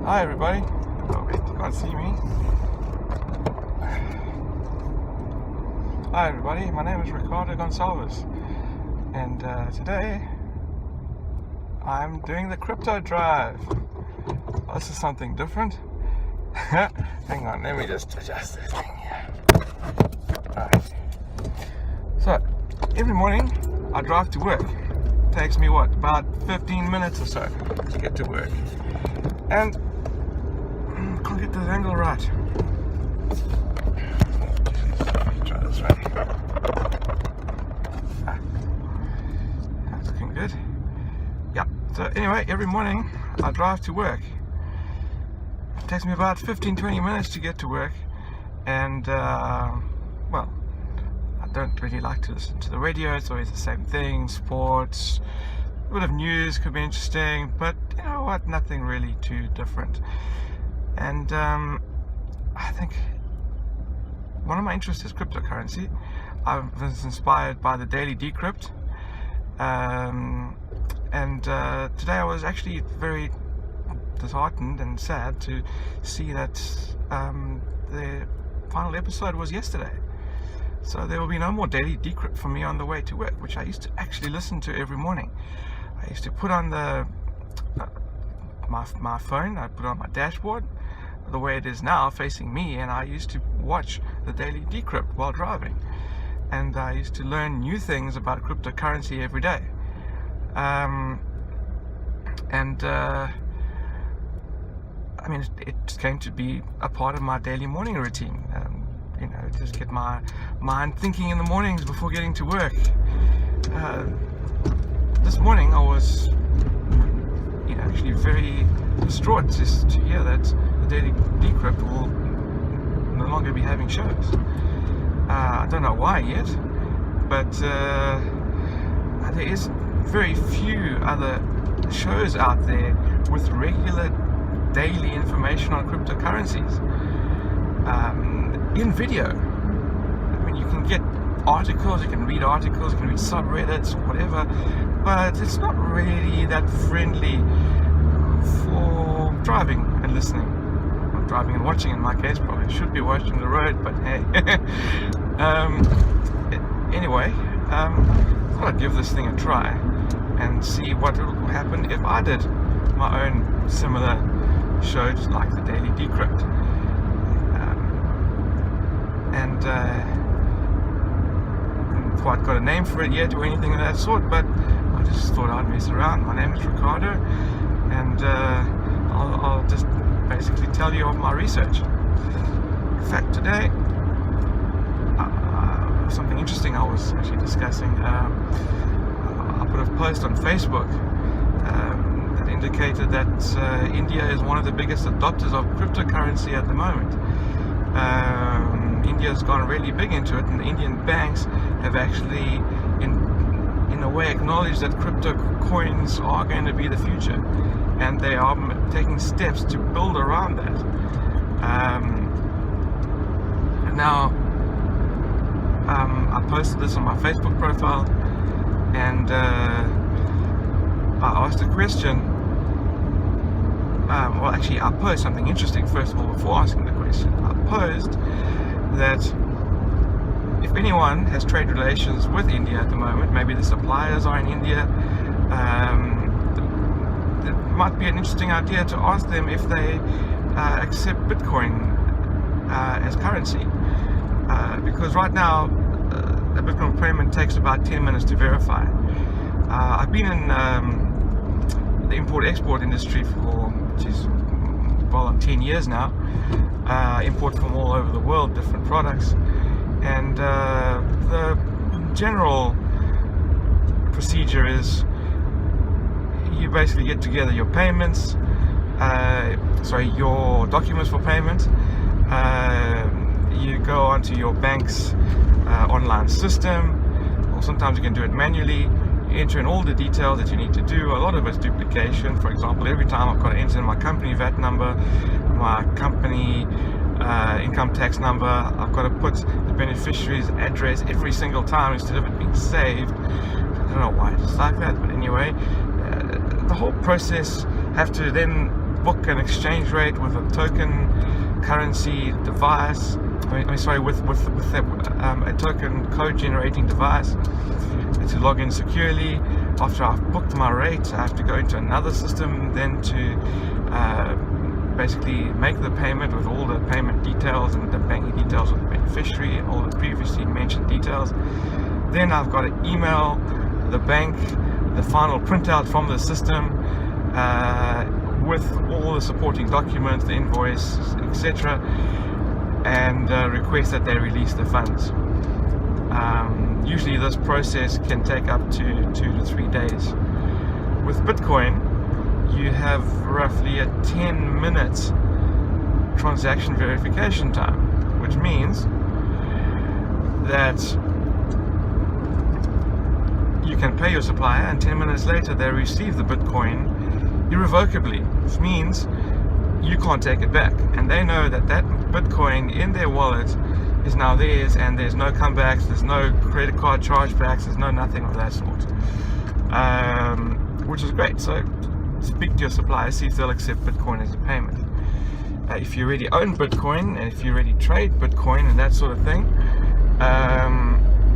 Hi everybody. Oh wait, you can't see me. Hi everybody, my name is Ricardo Gonçalves, and today I'm doing the crypto drive. This is something different. Hang on, let me just adjust this thing here. Alright. So, every morning I drive to work. It takes me about 15 minutes or so to get to work. And can't get this angle right. Try this way. That's looking good. Yeah. So anyway, every morning I drive to work. It takes me about 15-20 minutes to get to work, and well, I don't really like to listen to the radio. It's always the same thing. Sports, a bit of news could be interesting, but you know what? Nothing really too different. And I think one of my interests is cryptocurrency. I was inspired by the daily Decrypt, and today I was actually very disheartened and sad to see that the final episode was yesterday. So there will be no more daily Decrypt for me on the way to work, which I used to actually listen to every morning. I used to put on the my phone, I put on my dashboard the way it is now facing me, and I used to watch the daily Decrypt while driving, and I used to learn new things about cryptocurrency every day. I mean, it came to be a part of my daily morning routine. You know, just get my mind thinking in the mornings before getting to work. This morning I was, actually very distraught just to hear that the daily Decrypt will no longer be having shows. I don't know why yet, but there is very few other shows out there with regular daily information on cryptocurrencies in video. I mean, you can get articles, you can read articles, you can read subreddits, whatever, but it's not really that friendly for driving and listening. Well, driving and watching in my case, probably should be watching the road, but hey. Anyway, I thought I'd give this thing a try and see what would happen if I did my own similar shows like the daily Decrypt. And haven't quite got a name for it yet or anything of that sort, but I just thought I'd mess around. My name is Ricardo, and I'll just basically tell you of my research. In fact, today something interesting I was actually discussing. I put a post on Facebook that indicated that India is one of the biggest adopters of cryptocurrency at the moment. India's gone really big into it, and the Indian banks have actually in a way acknowledged that crypto coins are going to be the future, and they are taking steps to build around that. Now I posted this on my Facebook profile, and I asked a question. Well, actually, I posed something interesting first of all before asking the question. I posed that if anyone has trade relations with India at the moment, maybe the suppliers are in India, it might be an interesting idea to ask them if they accept Bitcoin as currency, because right now a Bitcoin payment takes about 10 minutes to verify. I've been in the import-export industry for, well, 10 years now. Import from all over the world, different products, and the general procedure is you basically get together your payments, your documents for payment. You go onto your bank's online system, or sometimes you can do it manually. You enter in all the details that you need to do. A lot of it's duplication. For example, every time I've got to enter in my company VAT number, my company income tax number, I've got to put the beneficiary's address every single time instead of it being saved. I don't know why it's like that, but anyway, the whole process have to then book an exchange rate with a token currency device. A token code generating device to log in securely. After I've booked my rate, I have to go into another system then to basically make the payment with all the payment details and the banking details of the beneficiary and all the previously mentioned details. Then I've got to email the bank the final printout from the system with all the supporting documents, the invoice, etc., and request that they release the funds. Usually this process can take up to 2 to 3 days. With Bitcoin, you have roughly a 10-minute transaction verification time, which means that you can pay your supplier and 10 minutes later they receive the Bitcoin irrevocably, which means you can't take it back, and they know that that Bitcoin in their wallet is now theirs, and there's no comebacks, there's no credit card chargebacks, there's no nothing of that sort, which is great. So speak to your supplier, see if they'll accept Bitcoin as a payment. If you already own Bitcoin and if you already trade Bitcoin and that sort of thing,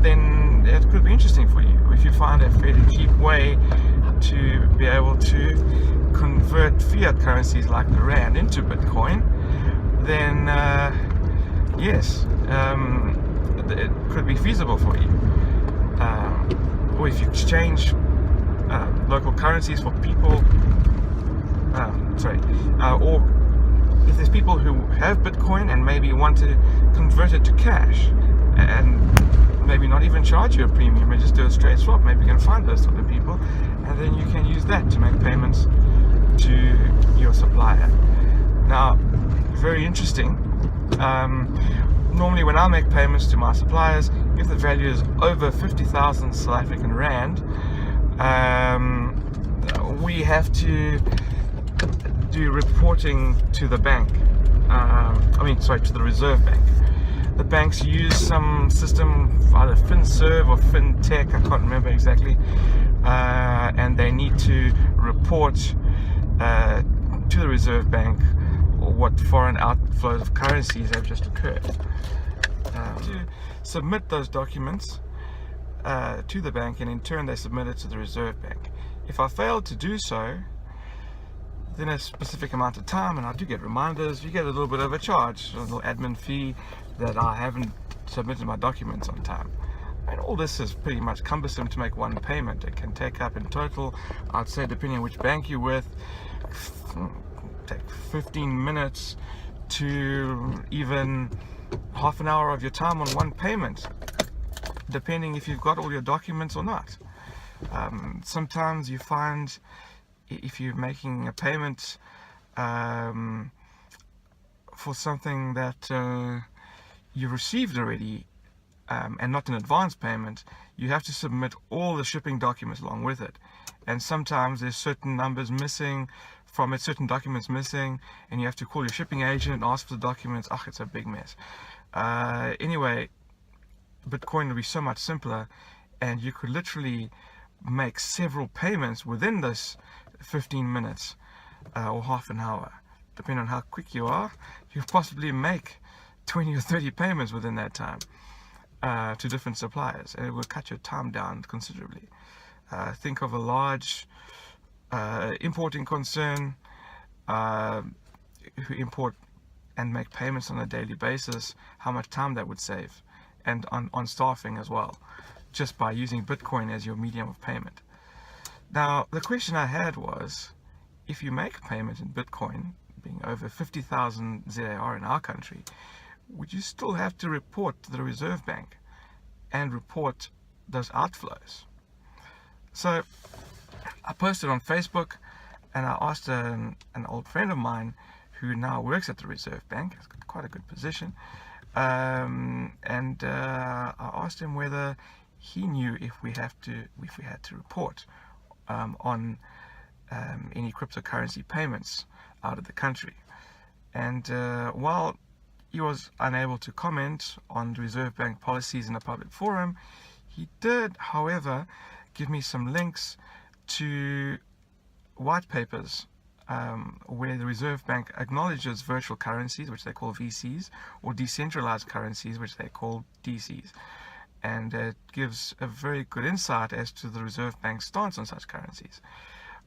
then it could be interesting for you. If you find a fairly cheap way to be able to convert fiat currencies like the Rand into Bitcoin, then yes, it could be feasible for you. Or if you exchange local currencies for people, or if there's people who have Bitcoin and maybe want to convert it to cash and maybe not even charge you a premium and just do a straight swap, maybe you can find those sort of people, and then you can use that to make payments to your supplier. Now, very interesting. Normally when I make payments to my suppliers, if the value is over 50,000 South African Rand, we have to do reporting to the bank, to the Reserve Bank. The banks use some system, either FinServe or FinTech, I can't remember exactly, and they need to report to the Reserve Bank what foreign outflows of currencies have just occurred. To submit those documents to the bank, and in turn they submit it to the Reserve Bank. If I fail to do so, then a specific amount of time, and I do get reminders, you get a little bit of a charge, a little admin fee that I haven't submitted my documents on time. And all this is pretty much cumbersome to make one payment. It can take up in total, I'd say, depending on which bank you're with, take 15 minutes to even half an hour of your time on one payment, depending if you've got all your documents or not. Sometimes you find if you're making a payment for something that you received already, and not an advance payment, you have to submit all the shipping documents along with it. And sometimes there's certain numbers missing from it, certain documents missing, and you have to call your shipping agent and ask for the documents. It's a big mess. Anyway, Bitcoin would be so much simpler, and you could literally make several payments within this 15 minutes or half an hour. Depending on how quick you are, you possibly make 20 or 30 payments within that time to different suppliers, and it will cut your time down considerably. Think of a large importing concern who import and make payments on a daily basis, how much time that would save, and on staffing as well, just by using Bitcoin as your medium of payment. Now, the question I had was, if you make payment in Bitcoin, being over 50,000 ZAR in our country, would you still have to report to the Reserve Bank and report those outflows? So I posted on Facebook, and I asked an old friend of mine who now works at the Reserve Bank, has got quite a good position, and I asked him whether he knew if we had to report on any cryptocurrency payments out of the country. And while he was unable to comment on Reserve Bank policies in a public forum, he did, however, give me some links to white papers where the Reserve Bank acknowledges virtual currencies, which they call VCs, or decentralized currencies, which they call DCs. And it gives a very good insight as to the Reserve Bank's stance on such currencies.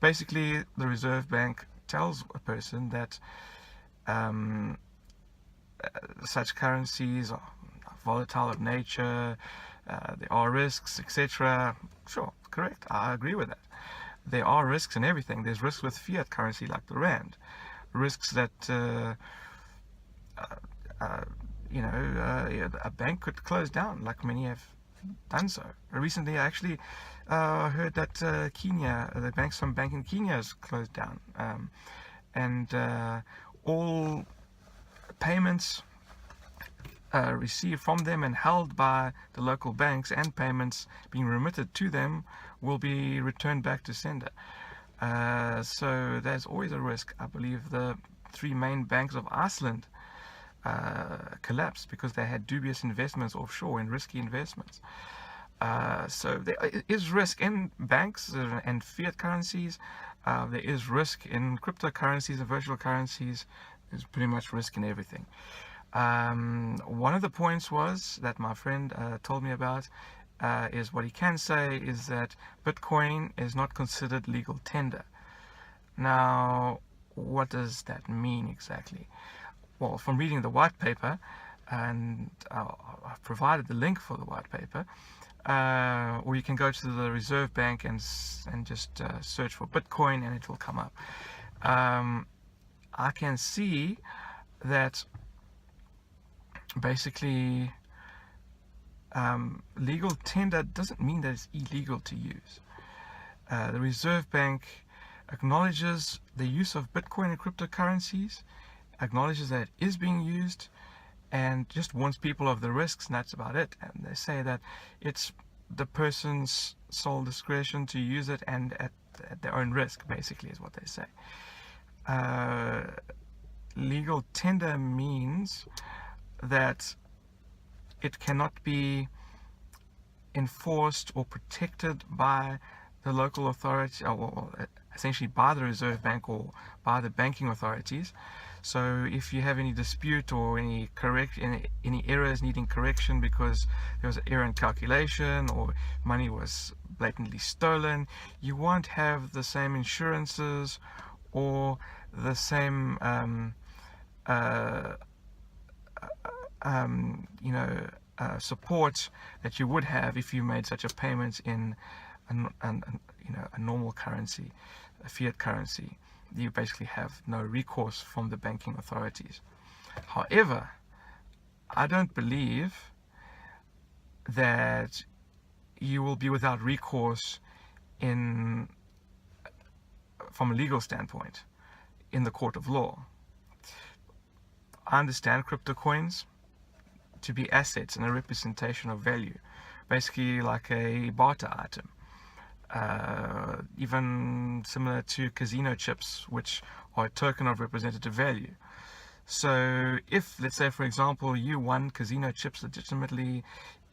Basically, the Reserve Bank tells a person that such currencies are volatile of nature, there are risks, etc. Sure, correct, I agree with that. There are risks in everything. There's risks with fiat currency like the rand, risks that a bank could close down, like many have done so. Recently, I actually heard that Kenya, some bank in Kenya has closed down, and all payments received from them and held by the local banks, and payments being remitted to them, will be returned back to sender. So there's always a risk. I believe the three main banks of Iceland collapsed because they had dubious investments offshore and risky investments. So there is risk in banks and fiat currencies. There is risk in cryptocurrencies and virtual currencies. There's pretty much risk in everything. One of the points was that my friend told me about is what he can say is that Bitcoin is not considered legal tender. Now, what does that mean exactly? Well, from reading the white paper, and I've provided the link for the white paper, or you can go to the Reserve Bank and just search for Bitcoin and it will come up. I can see that basically legal tender doesn't mean that it's illegal to use. The Reserve Bank acknowledges the use of Bitcoin and cryptocurrencies, acknowledges that it is being used, and just warns people of the risks, and that's about it. And they say that it's the person's sole discretion to use it, and at their own risk, basically, is what they say. Legal tender means that it cannot be enforced or protected by the local authority, or essentially by the Reserve Bank or by the banking authorities. So if you have any dispute or any errors needing correction because there was an error in calculation or money was blatantly stolen, you won't have the same insurances or the same support that you would have if you made such a payment in a normal currency, a fiat currency. You basically have no recourse from the banking authorities. However, I don't believe that you will be without recourse from a legal standpoint in the court of law. I understand crypto coins to be assets and a representation of value, basically like a barter item, even similar to casino chips, which are a token of representative value. So if, let's say, for example, you won casino chips legitimately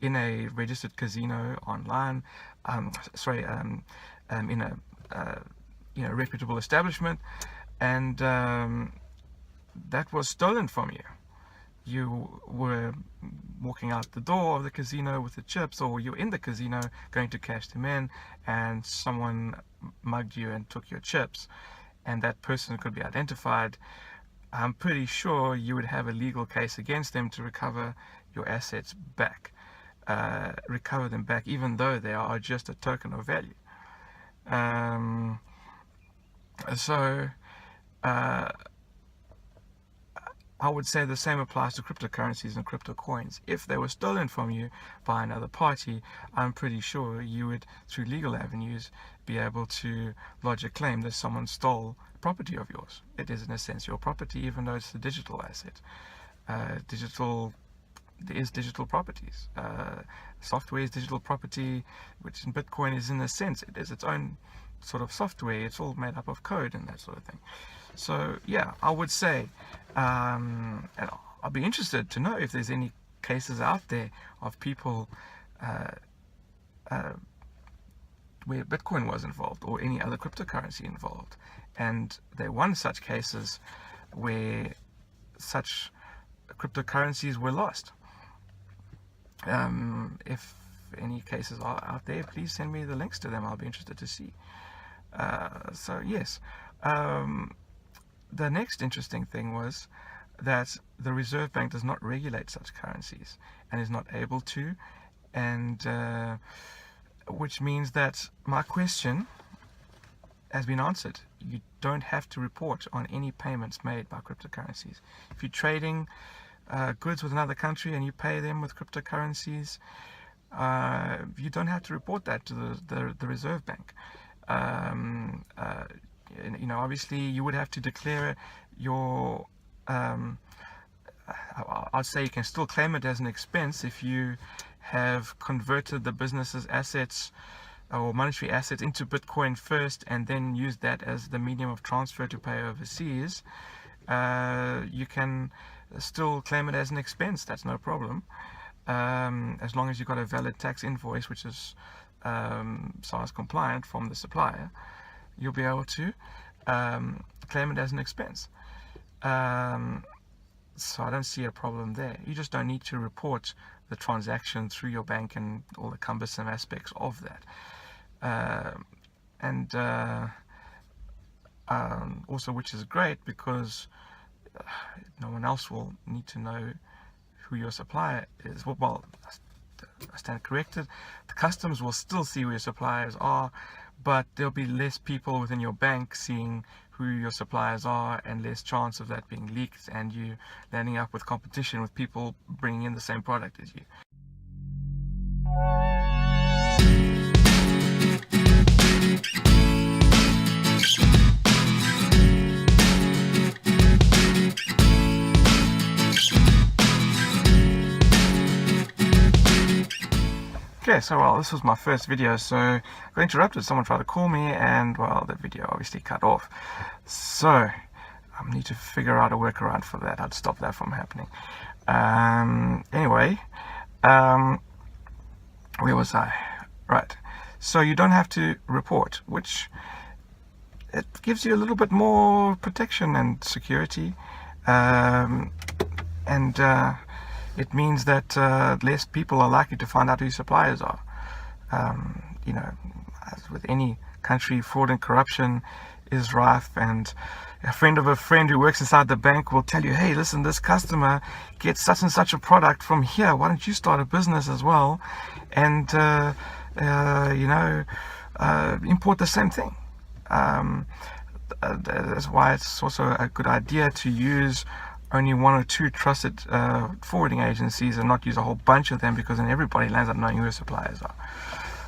in a registered casino online, in a reputable establishment, and that was stolen from you. You were walking out the door of the casino with the chips, or you're in the casino going to cash them in, and someone mugged you and took your chips, and that person could be identified. I'm pretty sure you would have a legal case against them to recover your assets back, even though they are just a token of value. I would say the same applies to cryptocurrencies and crypto coins. If they were stolen from you by another party, I'm pretty sure you would, through legal avenues, be able to lodge a claim that someone stole property of yours. It is, in a sense, your property, even though it's a digital asset. There is digital properties. Software is digital property, which in Bitcoin is, in a sense, it is its own sort of software. It's all made up of code and that sort of thing. So yeah, I would say, and I'll be interested to know if there's any cases out there of people where Bitcoin was involved or any other cryptocurrency involved, and they won such cases where such cryptocurrencies were lost. If any cases are out there, please send me the links to them. I'll be interested to see. So yes, the next interesting thing was that the Reserve Bank does not regulate such currencies and is not able to, and which means that my question has been answered. You don't have to report on any payments made by cryptocurrencies. If you're trading goods with another country and you pay them with cryptocurrencies, you don't have to report that to the Reserve Bank. Obviously you would have to declare your I'd say you can still claim it as an expense if you have converted the business's assets or monetary assets into Bitcoin first and then use that as the medium of transfer to pay overseas. You can still claim it as an expense. That's no problem, as long as you've got a valid tax invoice which is SARS compliant from the supplier. You'll be able to claim it as an expense. So I don't see a problem there. You just don't need to report the transaction through your bank and all the cumbersome aspects of that. Also, which is great, because no one else will need to know who your supplier is. Well, I stand corrected. The customs will still see who your suppliers are, but there'll be less people within your bank seeing who your suppliers are, and less chance of that being leaked and you landing up with competition with people bringing in the same product as you. Okay, so well, this was my first video, so I got interrupted. Someone tried to call me, and well, the video obviously cut off. So I need to figure out a workaround for that. I'd stop that from happening. Anyway, where was I? Right. So you don't have to report, which it gives you a little bit more protection and security, it means that less people are likely to find out who your suppliers are. As with any country, fraud and corruption is rife, and a friend of a friend who works inside the bank will tell you, hey, listen, this customer gets such and such a product from here. Why don't you start a business as well and import the same thing? That's why it's also a good idea to use only one or two trusted forwarding agencies and not use a whole bunch of them, because then everybody lands up knowing who your suppliers are.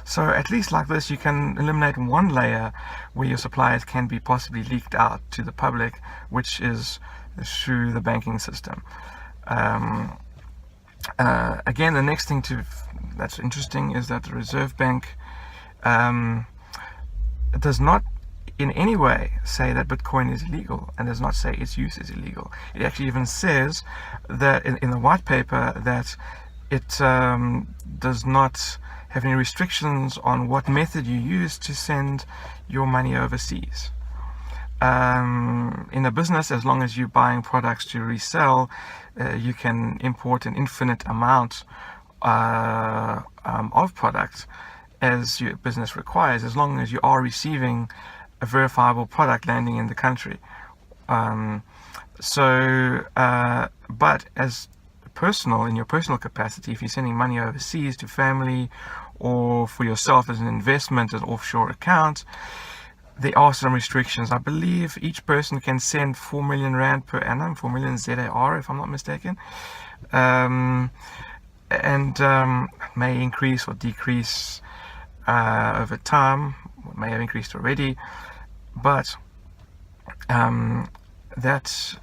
So at least like this, you can eliminate one layer where your suppliers can be possibly leaked out to the public, which is through the banking system. Again, the next thing that's interesting is that the Reserve Bank does not in any way say that Bitcoin is illegal, and does not say its use is illegal. It actually even says that in the white paper that it does not have any restrictions on what method you use to send your money overseas. In a business, as long as you're buying products to resell, you can import an infinite amount of products as your business requires, as long as you are receiving a verifiable product landing in the country. But as personal, in your personal capacity, if you're sending money overseas to family or for yourself as an investment, an offshore account, there are some restrictions. I believe each person can send 4 million rand per annum, 4 million ZAR if I'm not mistaken, and may increase or decrease over time. It may have increased already, but that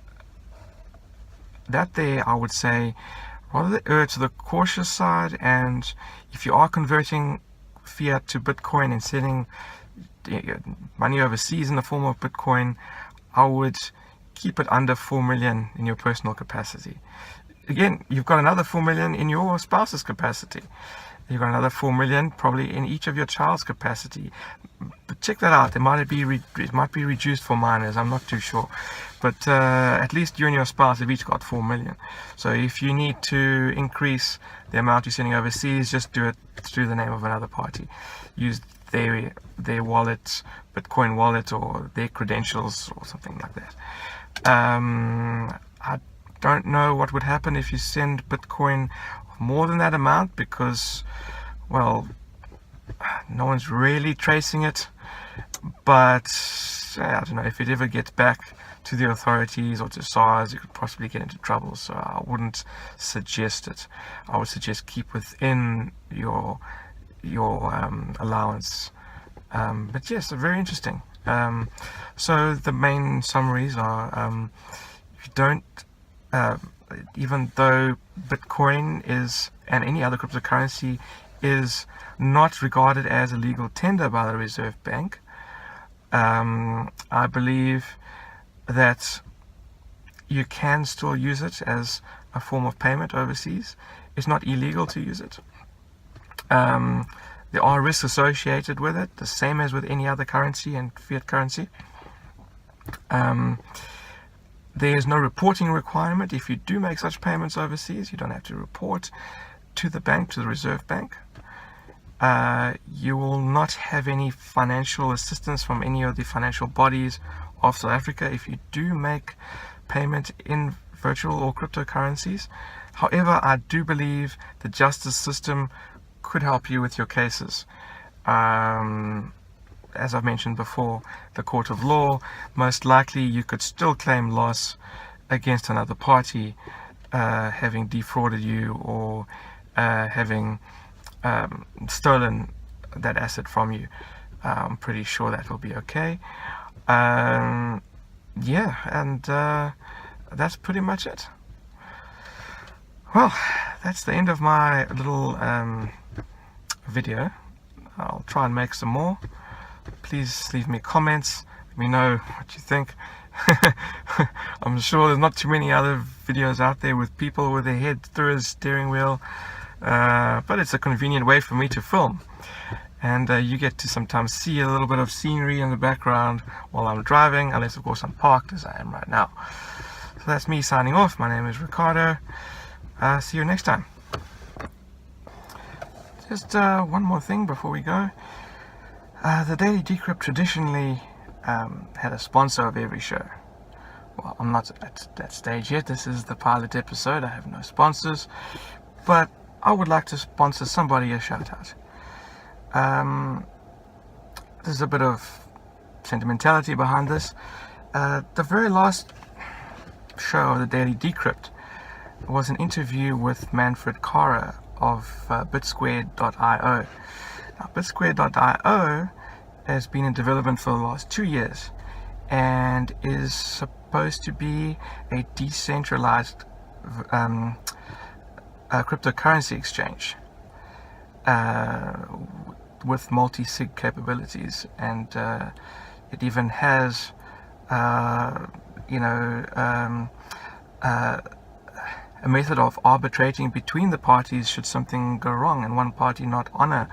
there, I would say, rather err to the cautious side. And if you are converting fiat to Bitcoin and sending money overseas in the form of Bitcoin, I would keep it under 4 million in your personal capacity. Again, you've got another 4 million in your spouse's capacity. You've got another 4 million probably in each of your child's capacity. But check that out. It might be reduced for minors. I'm not too sure. But at least you and your spouse have each got 4 million. So if you need to increase the amount you're sending overseas, just do it through the name of another party. Use their wallet, Bitcoin wallet, or their credentials or something like that. I don't know what would happen if you send Bitcoin more than that amount, because, well, no one's really tracing it. But I don't know, if it ever gets back to the authorities or to SARS, you could possibly get into trouble. So I wouldn't suggest it. I would suggest keep within your allowance. But yes, very interesting. So the main summaries are, you don't, even though Bitcoin is, and any other cryptocurrency, is not regarded as a legal tender by the Reserve Bank, I believe that you can still use it as a form of payment overseas. It's not illegal to use it. There are risks associated with it, the same as with any other currency and fiat currency. There is no reporting requirement. If you do make such payments overseas, you don't have to report to the bank, to the Reserve Bank. You will not have any financial assistance from any of the financial bodies of South Africa if you do make payment in virtual or cryptocurrencies. However, I do believe the justice system could help you with your cases. As I've mentioned before, the court of law, most likely you could still claim loss against another party having defrauded you or having stolen that asset from you. I'm pretty sure that will be okay. Yeah, and that's pretty much it. Well, that's the end of my little video. I'll try and make some more. Please leave me comments, let me know what you think. I'm sure there's not too many other videos out there with people with their head through a steering wheel, but it's a convenient way for me to film, and you get to sometimes see a little bit of scenery in the background while I'm driving, unless of course I'm parked as I am right now. So that's me signing off. My name is Ricardo. See you next time. Just one more thing before we go. The Daily Decrypt traditionally had a sponsor of every show. Well, I'm not at that stage yet. This is the pilot episode. I have no sponsors, but I would like to sponsor somebody a shout out. There's a bit of sentimentality behind this. The very last show of the Daily Decrypt was an interview with Manfred Kara of bitsquared.io. Now, bitsquared.io has been in development for the last 2 years and is supposed to be a decentralized cryptocurrency exchange with multi-sig capabilities, and it even has a method of arbitrating between the parties should something go wrong and one party not honor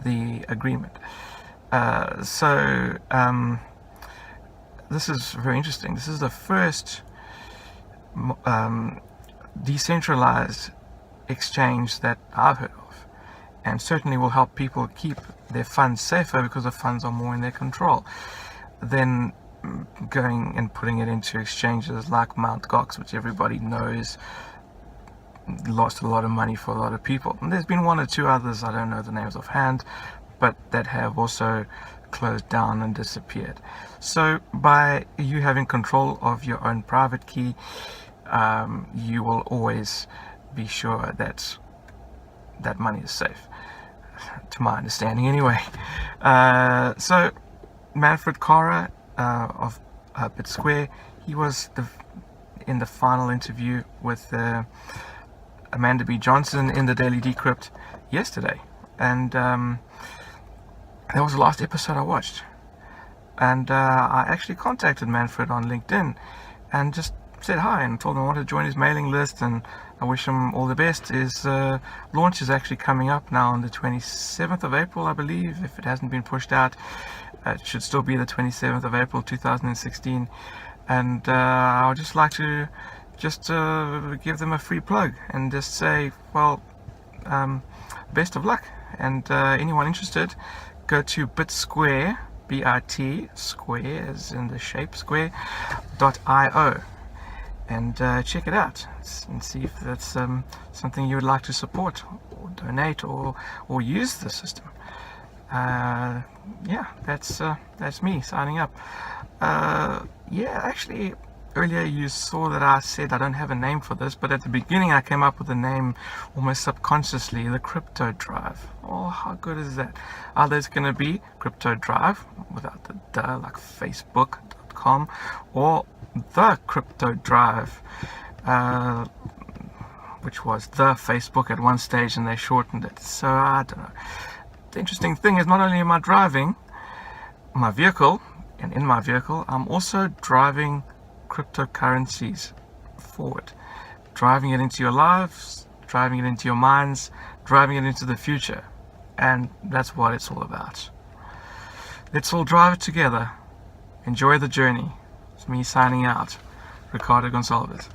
the agreement. This is very interesting. This is the first decentralized exchange that I've heard of, and certainly will help people keep their funds safer because the funds are more in their control than going and putting it into exchanges like Mt. Gox, which everybody knows lost a lot of money for a lot of people. And there's been one or two others, I don't know the names offhand, but that have also closed down and disappeared. So by you having control of your own private key, you will always be sure that that money is safe, to my understanding anyway. So Manfred Kara of BitSquare, he was in the final interview with Amanda B. Johnson in the Daily Decrypt yesterday, and that was the last episode I watched. And I actually contacted Manfred on LinkedIn and just said hi and told him I wanted to join his mailing list, and I wish him all the best. His launch is actually coming up now on the 27th of April, I believe, if it hasn't been pushed out. It should still be the 27th of April 2016, and I would just like to give them a free plug and just say, well, best of luck. And anyone interested, go to BitSquare, BIT, square as in the shape square.io, and check it out and see if that's something you would like to support or donate or use the system. Yeah, that's me signing up. Yeah, actually, earlier you saw that I said I don't have a name for this, but at the beginning I came up with a name almost subconsciously, the Crypto Drive. Oh, how good is that? Either it's going to be Crypto Drive without the duh, like facebook.com, or the Crypto Drive, which was the Facebook at one stage, and they shortened it. So I don't know. The interesting thing is, not only am I driving my vehicle, and in my vehicle I'm also driving cryptocurrencies forward, driving it into your lives, driving it into your minds, driving it into the future. And that's what it's all about. Let's all drive it together. Enjoy the journey. It's me signing out, Ricardo Gonçalves.